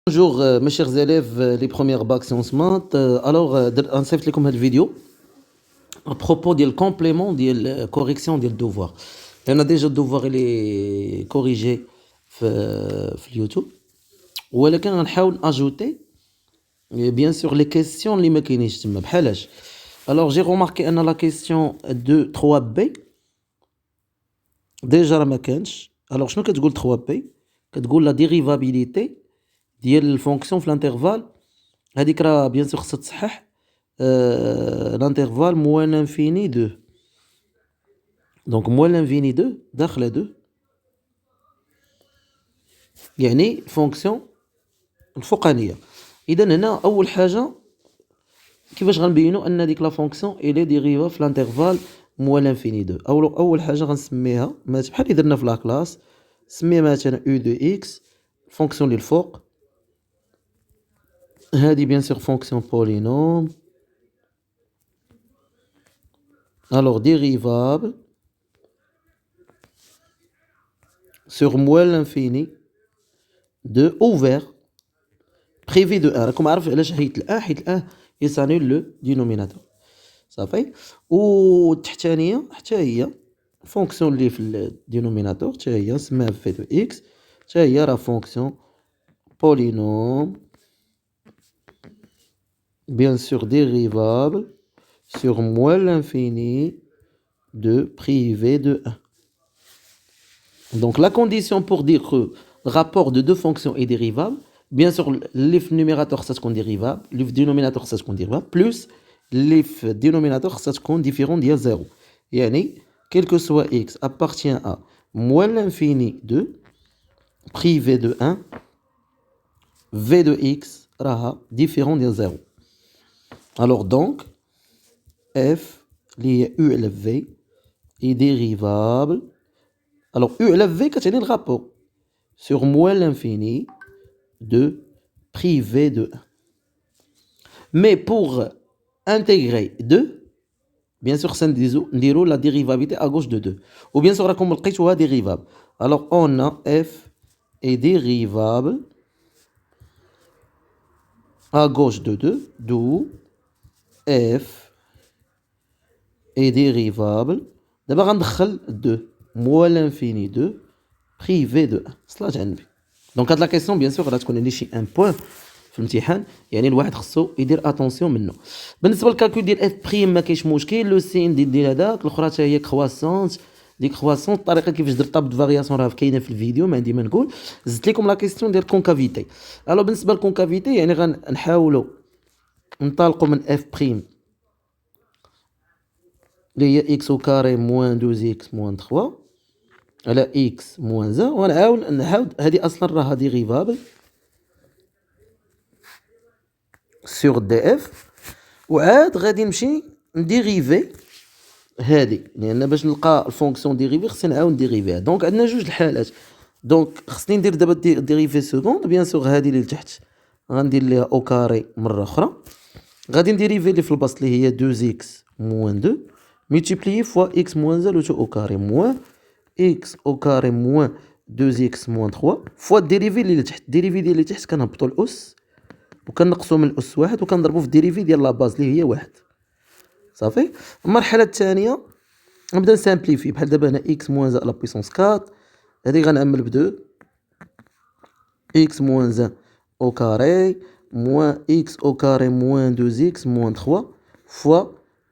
Bonjour mes chers élèves, les premières bacs sciences maths. غنصيفط لكم هذه الفيديو à propos ديال الكومبليمون ديال correction ديال الدوفوار. لان ديجا الدوفوار اللي كوريجي في اليوتيوب، ولكن غنحاول اجوتي بيان سور لي كيسيون اللي ما كاينينش تما بحالاش. الوغ جي روماركي ان لا كيسيون 2 3 بي ديجا راه ما كانش. الوغ شنو كتقول 3 بي؟ كتقول لا ديريفابيليتي ديال الفونكسيون في الانترفال هذيك راه بيان سور خصها تصحح الانترفال موان لانفيني 2. دونك موان لانفيني 2 داخله 2 يعني فونكسيون الفوقانيه. اذا هنا اول حاجه كيفاش غنبينوا ان ديك لا فونكسيون الي ديريفا في الانترفال موان لانفيني 2. اول حاجه غنسميها بحال اللي درنا في لا كلاس، سميها مثلا او دو اكس الفونكسيون اللي الفوق. هذه بيان سور فونكسيون بولينوم. Alors dérivable sur moins l'infini de ouvert privé de 1. راكم عارف علاش حيت الان؟ حيت الان يسانيل لو دينوميناتور صافي. والتحتانيه حتى هي فونكسيون اللي في الدينوميناتور حتى هي نسميها في دو اكس، حتى هي راه فونكسيون بولينوم bien sûr dérivable sur moins l'infini de privé de 1. Donc la condition pour dire que le rapport de deux fonctions est dérivable, bien sûr l'if numérateur ça se compte dérivable, l'if dénominateur ça se compte dérivable, plus l'if dénominateur ça se compte différent d'il y a 0. Yani, quel que soit x appartient à moins l'infini de privé de 1, v de x raha différent d'il y a 0. Alors donc, f lié u élève v est dérivable. Alors u élève v كتعني le rapport sur moins l'infini de privé de 1. Mais pour intégrer 2, bien sûr ça نديرو la dérivabilité à gauche de 2. Ou bien sûr راكم لقيتوها dérivable. Alors on a f est dérivable à gauche de 2, d'où f est dérivable. دابا غندخل 2 moins l'infini de privé de 1 صلاة على النبي. دونك هاد لا كيسيون بيان سور غتكون عندي شي ان بوين في الامتحان، يعني الواحد خصو يدير اتونسيون منه. بالنسبه للكالكول ديال اف بريم ما كاينش مشكل، لو سين ديال هذاك الاخرى حتى هي كرواسونت. ديك كرواسونت الطريقه كيفاش درت طاب فارياسيون راه كاينه في الفيديو ما عندي ما نقول. زدت لكم لا كيسيون ديال كونكافيتي. الو بالنسبه للكونكافيتي يعني غنحاولوا ننطلقوا من اف بريم اللي هي اكس او كاري موان 12 اكس موان 3 على اكس موان زا، ونعاود هذه اصلا راها ديريفابل سور دي اف، وعاد غادي نمشي نديريفي هذه، لان باش نلقى الفونكسيون ديريفي خصني نعاود نديريفيها. دونك عندنا جوج الحالات. دونك خصني ندير دابا ديريفي سكوند. بيان سور هذه اللي لتحت غندير ليها او كاري مره اخرى، غادي نديريفي اللي في البسط اللي هي 2 اكس موان 2 ملتيبليي فوا اكس موان زا لو تو او كاري موان اكس او كاري موان 2 اكس موان 3 فوا الديريفي اللي تحت. الديريفي ديال اللي تحت كنهبطوا الاس وكنقصوا من الاس واحد وكنضربوا في الديريفي ديال لا باز اللي هي واحد صافي. المرحله الثانيه نبدا نسامبليفي بحال دابا هنا اكس موان زا لا بويسونس 4 هذه غنعمل ب 2 اكس موان زا او كاري موان اكس او كاري موان 2 اكس موان 3 فوا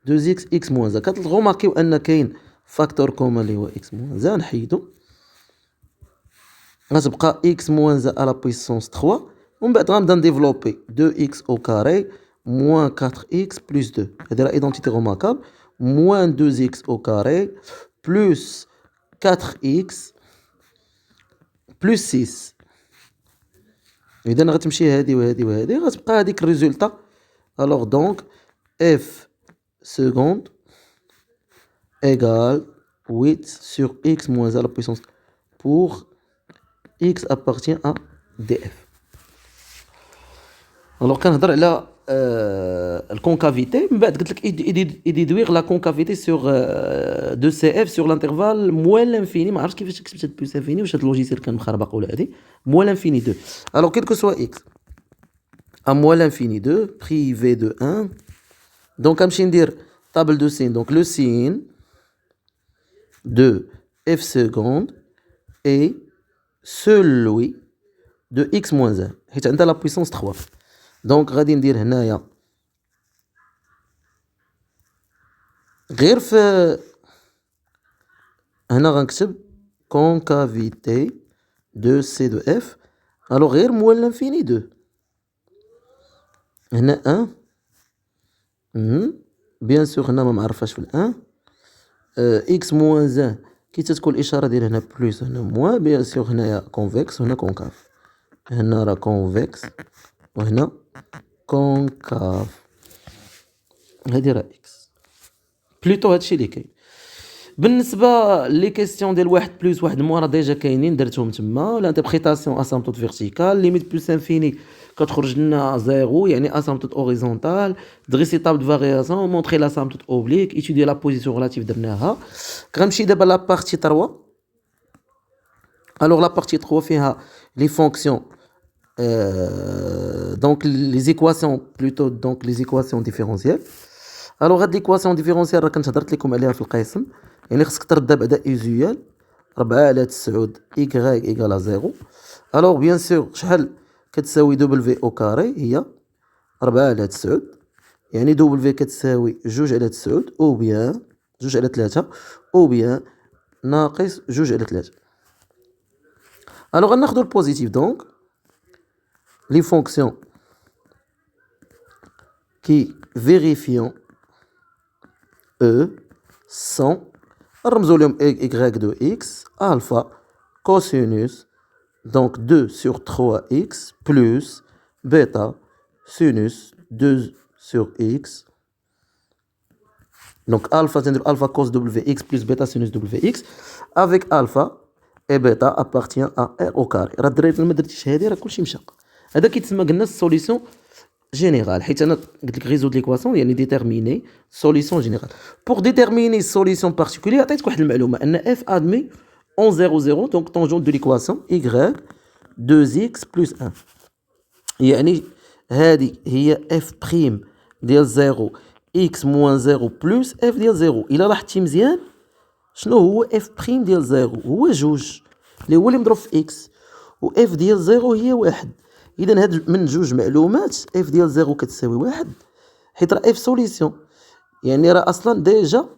2 اكس اكس موان زا. كتغوماركيو ان كاين فاكتور كومون اللي هو اكس موان زا نحيدو، غتبقى اكس موان زا على بويسونس 3 ومن بعد غنبدا نديفلوبي 2 اكس او كاري موان 4 اكس بلس 2 هذه راه ايدونتيتي روماركابل موان 2 اكس او كاري بلس 4 اكس بلس 6. اذا غتمشي هذه وهذه وهذه غتبقى هذيك الريزولتا. الوغ دونك اف سكوند égale 8 sur x moins a la puissance pour x appartient à df. Alors كنهضر على الكونكافيتي، من بعد قلت لك يديدويغ لا كونكافيتي سور دو سي اف سور لانترفال موان لانفيني. ما عرفتش كيفاش كتبت هاد بلوس انفيني، واش هاد اللوجيسيال كان مخربق ولا هادي موان لانفيني 2. الوغ كيل كو سوا اكس à moins l'infini de privé de 1. Donc, je vais dire table de signe. Donc, le signe de f seconde est celui de x moins 1. حيت عندها la puissance 3. Donc, غادي ندير هنايا غير في هنا غنكتب concavité de C de F. Alors غير موال l'infini 2. هنا 1. بيان سور هنا ما معرفاش في ال 1. x moins 1 كي تتكون الاشاره ديال هنا بلس هنا موان. بيان سور هنايا كونفكس وهنا كونكاف. هنا راه كونفكس وهنا كونكاف. هادي راه اكس بلوتو. هادشي اللي كاين. بالنسبه لي كيسيون ديال واحد بلس واحد موان راه ديجا كاينين درتهم تما. لانتربريتاسيون اسامبتوت فيرتيكال ليميت بلس انفيني كتخرج لنا زيرو يعني اسامبتوت اوريزونتال. دريسي طاب دو فارياسيون مونطري لاسامبتوت اوبليك ايتودي لا بوزيسيون ريلاتيف درناها. غنمشي دابا لا بارتي 3. الوغ لا بارتي 3 فيها لي فونكسيون دونك لي زيكواسيون بلوتو دونك لي زيكواسيون ديفيرونسيال. الوغ هاد ليكواسيون ديفيرونسيال راه كنت هضرت لكم عليها في القسم. يعني خصك تردها بعدا ايزويال 4 على 9 إيكغيك إيكال 0. الوغ بيان سور شحال كتساوي دبليو او كاري هي 4 على 9 يعني دبليو كتساوي 2 على 9 او بيان 2 على 3 او بيان ناقص 2 على 3. الوغ غناخدو البوزيتيف. دونك لي فونكسيون كي فيريفيون E sont نرمزو لهم y de x alpha cosinus donc 2 sur 3x plus bêta sinus 2 sur x. Donc alpha c'est alpha cos wx plus bêta sinus wx avec alpha et bêta appartient à r au carré. راه الدراري ما درتيش هادي راه كلشي مشى. هذا كيتسمى قلنا السوليسيون générale. حيت انا قلت لك résoudre l'équation يعني déterminer solution générale. Pour déterminer solution particulière عطيتك واحد المعلومه ان f admis en 0 0 donc tangente de l'équation y 2x plus 1. يعني هذه هي f prime ديال 0 x moins 0 plus f ديال 0. الا لاحظتي مزيان شنو هو f prime ديال 0 هو 2 اللي هو اللي مضروب في x و f ديال 0 هي 1. اذا هاد من جوج معلومات اف ديال 0 كتساوي 1 حيت راه اف سوليسيون يعني راه اصلا ديجا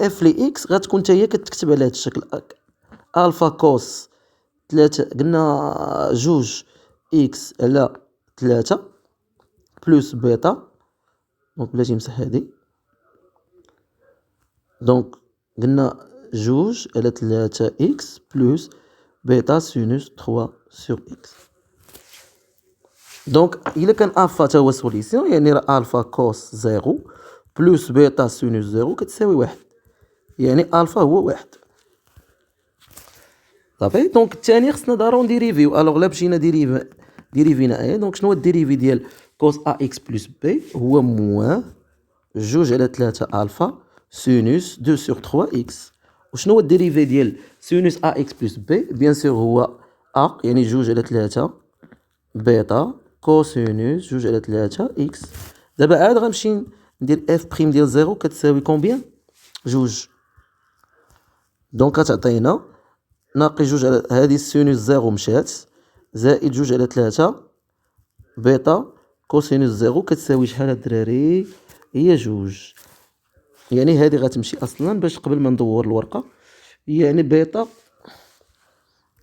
اف لي اكس غتكون حتى هي كتكتب على هاد الشكل الفا كوس 3 قلنا 2 اكس على 3 بلس بيتا. دونك بلاتي نمسح هادي. دونك قلنا 2 على 3 اكس بلس بيتا سينوس 3 سور اكس. دونك إلا كان ألفا تا هو سوليسيون يعني راه ألفا كوس 0 بلس بيتا سينوس 0 كتساوي 1 يعني ألفا هو 1. صافي. دونك الثاني خصنا ضروري نديريفيو. الوغ لا مشينا ديريفينا اي. دونك شنو هو الديريفي ديال كوس ا اكس بلس بي هو موان 2 على 3 ألفا سينوس 2 سور 3 اكس. وشنو هو الديريفي ديال سينوس ا اكس بلس بي بيان سور هو ا يعني 2 على 3 بيتا كوسينوس 2 على 3 اكس. دابا عاد غنمشي ندير اف بريم ديال 0 كتساوي كومبيان 2. دونك غتعطينا ناقص 2 على هذه السينوس 0 مشات زائد 2 على 3 بيتا كوسينوس 0 كتساوي شحال الدراري هي 2. يعني هذه غتمشي اصلا باش قبل ما ندور الورقه يعني بيتا.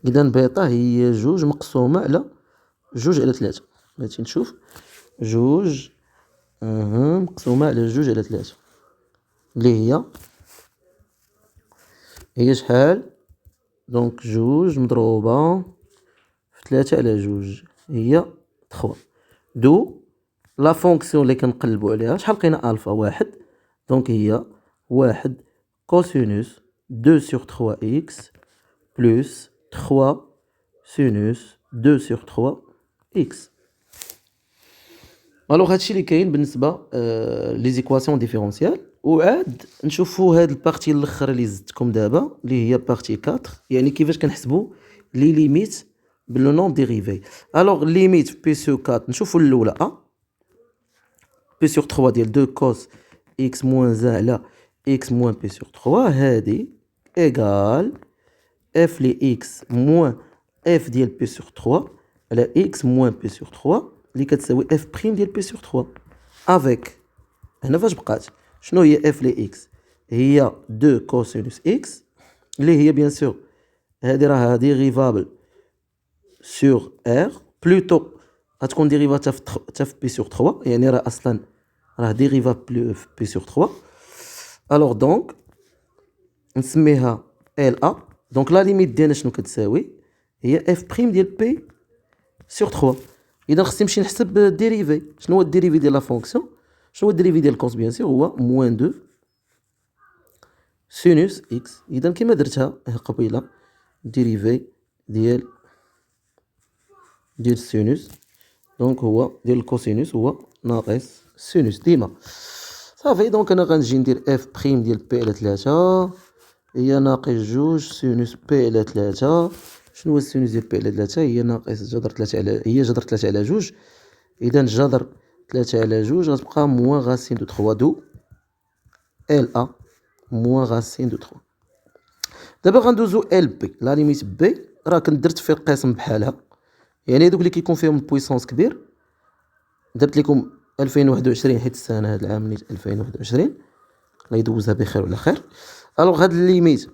اذا بيتا هي 2 مقسومه على 2 على 3. بغيتي نشوف 2 مقسومه على 2 على 3 اللي هي شحال. دونك 2 مضروبه في 3 على 2 هي 3. دو لا فونكسيون اللي كنقلبوا عليها شحال لقينا الفا 1. دونك هي 1 كوسينوس 2 sur 3 اكس بلس 3 سينوس 2 sur 3 اكس. الوغ هادشي اللي كاين بالنسبه لي زيكواسيون ديفيرونسيال. وعاد نشوفوا هاد البارتي الاخر اللي زدتكم دابا اللي هي بارتي 4 يعني كيفاش كنحسبوا لي ليميت باللو نون ديريفي. الوغ ليميت في بي سور 4 نشوفو الاولى ا بي سور 3 ديال 2 كوس اكس موان زا على اكس موان بي سور 3 هادي ايغال اف لي اكس موان اف ديال بي سور 3 على اكس موان بي سور 3 اللي كتساوي اف بريم ديال بي سور 3 افيك هنا فاش بقات شنو هي اف لي اكس هي 2 كوسينوس اكس اللي هي بيان سور هادي راها ديريفابل سور ار بلوتو غتكون ديريفا حتى في بي سور 3 يعني راه اصلا راه ديريفابل في بي سور 3. الوغ دونك نسميها ال ا دونك لا ليميت ديالنا شنو كتساوي هي اف بريم ديال بي سور 3. اذا خصني نمشي نحسب الديريفي. شنو هو الديريفي ديال لا فونكسيون شنو هو الديريفي ديال الكوس بيان سور هو موان 2 سينوس اكس. اذا كيما درتها قبيله ديريفي ديال السينوس دونك هو ديال الكوسينوس هو ناقص سينوس ديما صافي. دونك انا غنجي ندير اف بريم ديال بي على 3 هي ناقص 2 سينوس بي على 3. شنو هو السينوس ديال بي على 3 هي ناقص جذر 3 على هي جذر 3 على 2. اذا جذر 3 على 2 غتبقى موان غاسين دو 3 دو ال ا موان غاسين دو 3. دابا غندوزو ال بي لا ليميت بي راه كنت درت في القسم بحالها يعني هادوك اللي كيكون فيهم البويسونس كبير درت لكم 2021 حيت السنه هاد العام نيت 2021 الله يدوزها بخير وعلى خير. الوغ هاد الليميت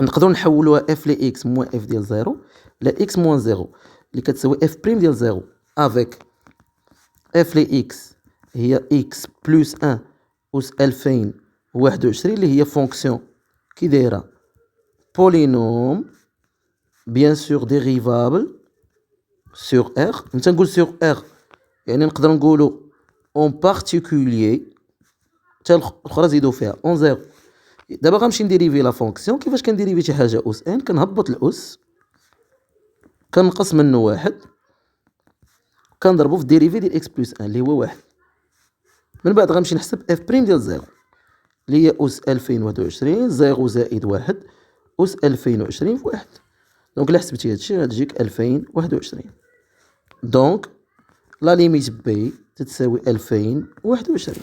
نقدروا نحولوها اف لي اكس موان اف ديال 0 لا اكس موان 0 اللي كتساوي اف بريم ديال 0 افيك اف لي اكس هي اكس بلس 1 اس 2021 اللي هي فونكسيون كي دايره بولينوم بيان سور ديريفابل سور ار. نتا نقول سور ار يعني نقدر نقولوا اون بارتيكولير حتى الاخرى زيدو فيها اون زيرو. دابا غنمشي نديريفي لا فونكسيون كيفاش كنديريفي شي حاجه اس ان كنهبط الاس كنقص منه واحد كنضربو في الديريفي ديال اكس بلس 1 اللي هو واحد. من بعد غنمشي نحسب اف بريم ديال 0 اللي هي اس 2021 0 زائد واحد اس 2020 في واحد. دونك الا حسبتي هادشي غتجيك 2021 دونك لا ليميت بي تتساوي 2021.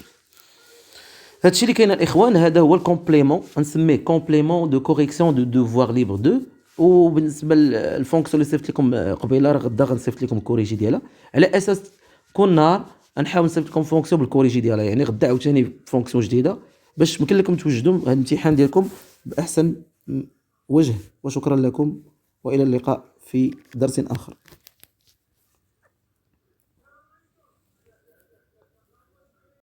هادشي اللي كاين الاخوان هذا هو الكومبليمون نسميه كومبليمون دو كوريكسيون دو دوفوار ليبر 2. وبالنسبه للفونكسيون اللي صيفط لكم قبيله راه غدا غنصيفط لكم الكوريجي ديالها على اساس كل نهار غنحاول نصيفط لكم فونكسيون بالكوريجي ديالها يعني غدا عاوتاني فونكسيون جديده باش يمكن لكم توجدوا هذا الامتحان ديالكم باحسن وجه. وشكرا لكم والى اللقاء في درس اخر.